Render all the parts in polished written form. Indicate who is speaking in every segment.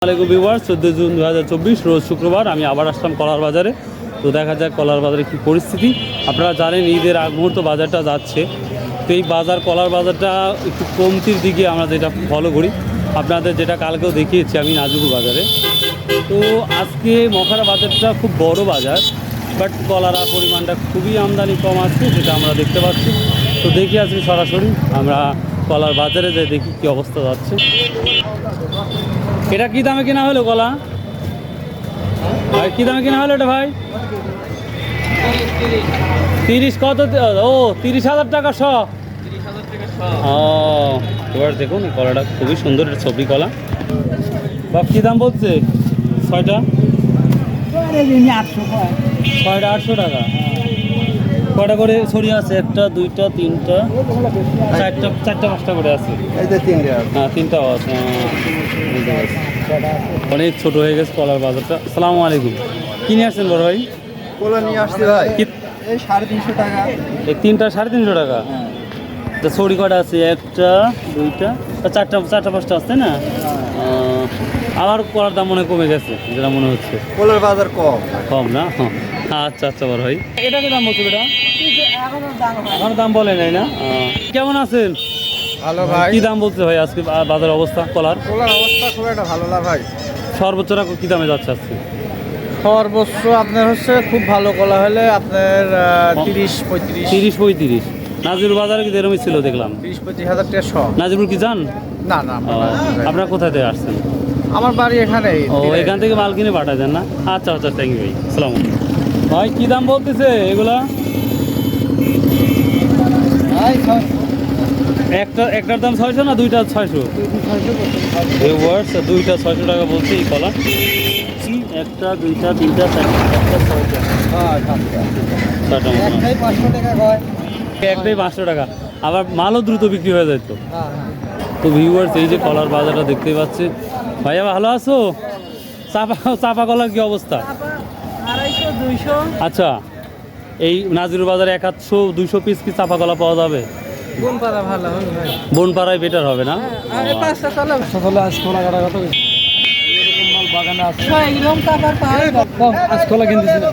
Speaker 1: আসসালামু আলাইকুম viewers, 14 June 2024 রোজ শুক্রবার আমি আবার আসলাম কলার বাজারে। তো দেখা যাক কলার বাজারে কী পরিস্থিতি। আপনারা জানেন ঈদের আগ মুহূর্ত বাজারটা যাচ্ছে, তো এই কলার বাজারটা একটু কমতির দিকে আমরা যেটা ফলো করি। আপনাদের যেটা কালকেও দেখিয়েছি আমি নাজিরপুর বাজারে। তো আজকে মখারা বাজারটা খুব বড় বাজার, বাট কলার পরিমাণটা খুবই আমদানি কম আছে, যেটা আমরা দেখতে পাচ্ছি। তো দেখি আজকে সরাসরি আমরা কলার বাজারে যাই, দেখি কী অবস্থা যাচ্ছে। এটা কি দামে কেনা হলো কলা ভাই? কি দামে কেনা হলো এটা ভাই? 30 কত? ও 30,000 টাকা শ। ও এবার দেখুন এই কলাটা খুবই সুন্দর, এটা ছবি কলা। বাপ কি দাম বলছে? 6টা 800 টাকা। কটা করে ছড়িয়ে আছে? 1টা 2টা 3টা 4টা 5টা করে আছে। হ্যাঁ 3টাও আছে। অনেক ছোট হয়ে গেছে কলার বাজারটা। আসসালামু আলাইকুম, কি নিয়ে আসছেন বড় ভাই?
Speaker 2: কলা নিয়ে আসছি ভাই, এই 350 টাকা।
Speaker 1: এই 3টা 350 টাকা। তা ছড়ি কটা আছে? 1টা 2টা 4টা 5টা আছে না? আবার কলার দাম মনে কমে গেছে যেটা মনে হচ্ছে।
Speaker 2: কলার বাজার কম
Speaker 1: না? আচ্ছা আচ্ছা বড় ভাই, এটা কি দাম বলছো? এটা এখনো দাম বলে নাই না? কেমন আছেন?
Speaker 2: ভালো ভাই।
Speaker 1: কি দাম বলছে ভাই আজকে বাজার অবস্থা? কলার
Speaker 2: অবস্থা খুব একটা ভালো না ভাই।
Speaker 1: সর্বোচ্চটা কি দামে যাচ্ছে আজকে?
Speaker 2: সর্বোচ্চ আপনার হচ্ছে খুব ভালো কলা হলে আপনার 30-35।
Speaker 1: নাজিরপুর বাজারে কি এরকমই ছিল দেখলাম?
Speaker 2: 30-35 হাজার টাকা শ।
Speaker 1: নাজিরপুর কি যান?
Speaker 2: না
Speaker 1: আপনারা কোথায় থেকে আসছেন?
Speaker 2: আমার বাড়ি এখানে।
Speaker 1: ও এখান থেকে মাল কিনে পাঠায় দেন না? আচ্ছা আচ্ছা, থ্যাংক ইউ ভাই। আসসালাম ভাই, কি দাম বলতেছে এগুলা? একটার দাম 600 না দুইটা 600? দুইটা 600 টাকা বলছে এই কলা। 1টা 2টা 3টা 4টা 6টা একটাই 500 টাকা। আবার মালও দ্রুত বিক্রি হয়ে যায়। তো ভিউয়ার্স, এই যে কলার বাজারটা দেখতেই পাচ্ছি। ভাইয়া ভালো আছো? চাপা কলার কি অবস্থা?
Speaker 2: 250-200।
Speaker 1: আচ্ছা, এই নাজিরপুর বাজারে 100-200 পিস কি চাপা কলা পাওয়া যাবে?
Speaker 2: বনপাড়া ভালো হবে ভাই।
Speaker 1: বনপাড়ায় বেটার হবে না?
Speaker 2: আরে 5টা কলা আজ কলা কাটা কত এরকম মাল বাগানে আছে। একদম কাটার পাহাড় কম আজ কলা কিনতেছি না।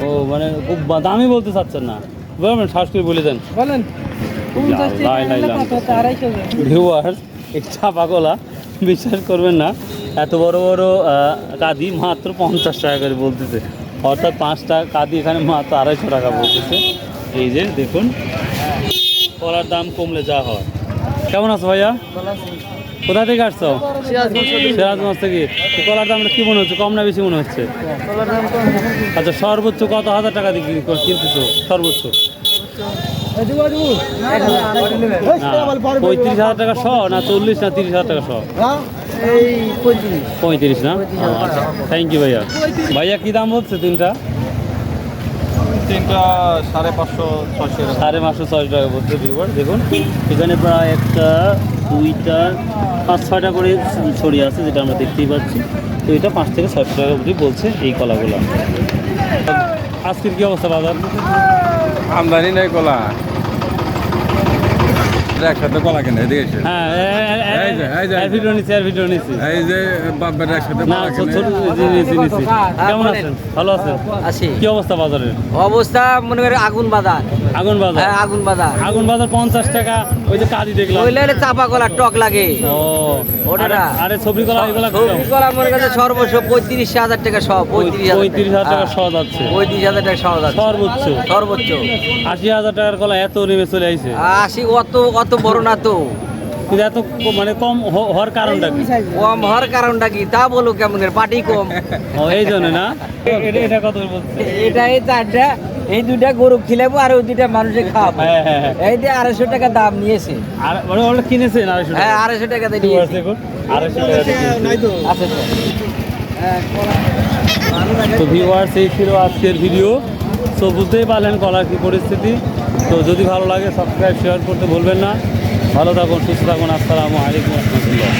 Speaker 1: ও মানে খুব দামি বলতে চাচ্ছেন না? বলবেন শ্বাস করে বলে দেন।
Speaker 2: বলেন
Speaker 1: ভিউয়ার্স, এই চাপা কলা বিশ্বাস করবেন না, এত বড় বড় কাঁদি মাত্র 50 টাকা করে বলতেছে। অর্থাৎ 5টা কাঁদি এখানে মাত্র 250 টাকা বলতেছে। এই যে দেখুন কলার দাম কমলে যা হয়। কেমন আছো ভাইয়া? কোথা থেকে আসছো? সিরাজগঞ্জ থেকে। কলার দামটা কি মনে হচ্ছে, কম না বেশি মনে হচ্ছে? আচ্ছা, সর্বোচ্চ কত হাজার টাকা দিয়ে কিনতেছো? সর্বোচ্চ 35,000 টাকা শ না 40 না 30,000 টাকা শ? 35 না? আচ্ছা, থ্যাংক ইউ ভাইয়া। ভাইয়া কি দাম বলছে? 3টা 550-600 টাকা বলছে। দেখুন এখানে প্রায় 1টা 2টা 5-6টা করে ছড়িয়ে আছে, যেটা আমরা দেখতেই পাচ্ছি। তো এটা 5 থেকে 600 টাকা অবধি বলছে এই কলাগুলো। আজকের কি অবস্থা বাজার?
Speaker 3: আমদানি নাই কলা, একসাথে কলা কেনে দিয়েছে।
Speaker 1: হ্যাঁ, ভিডিও নিচ্ছি।
Speaker 3: এই যে বাপের একসাথে
Speaker 1: না, নিচ্ছি। কেমন আছেন? ভালো আছেন? কি অবস্থা বাজারের?
Speaker 4: অবস্থা মনে করে আগুন বাজার।
Speaker 1: আগুন বাজার?
Speaker 4: হ্যাঁ, আগুন বাজার
Speaker 1: 50 টাকা। ওই যে কাঁদি দেখলাম,
Speaker 4: ওইলে চাপা কলা টক লাগে।
Speaker 1: ও
Speaker 4: ওটা
Speaker 1: আরে সবজি কলা, এগুলা
Speaker 4: সবজি কলা মনে করে সর্বোচ্চ 35,000 টাকা সব।
Speaker 1: 35,000 টাকা শ যাচ্ছে।
Speaker 4: 35,000 টাকা সব
Speaker 1: সর্বোচ্চ 80,000 টাকার কলা এত নেমে চলে আইছে।
Speaker 4: 80 অত বড় না তো।
Speaker 1: কিন্তু এত মানে কম হওয়ার কারণটা কি?
Speaker 4: কম হওয়ার কারণটা কি তা বলো, কেমন পাটি কম।
Speaker 1: ও এই জন্য না? এটা কত বলছে?
Speaker 4: এটা এই 4টা, এই 2টা গরু খিলাবো আর ওই 2টা মানুষে খাওয়াবো।
Speaker 1: হ্যাঁ,
Speaker 4: এই যে 250 টাকা দাম নিয়েছে।
Speaker 1: আর মানে ওটা কিনেছেন 250 টাকা?
Speaker 4: হ্যাঁ, 250 টাকা দিয়ে নিয়েছে।
Speaker 1: 250 টাকা নাই তো।
Speaker 4: আচ্ছা
Speaker 1: তো ভিউয়ার্স, এই ছিল আজকের ভিডিও। তো বুঝতেই পারলেন কলার কি পরিস্থিতি। তো যদি ভালো লাগে সাবস্ক্রাইব শেয়ার করতে ভুলবেন না। ভালো থাকুন, সুস্থ থাকুন। আসসালামু আলাইকুম রহমতুল্লাহ।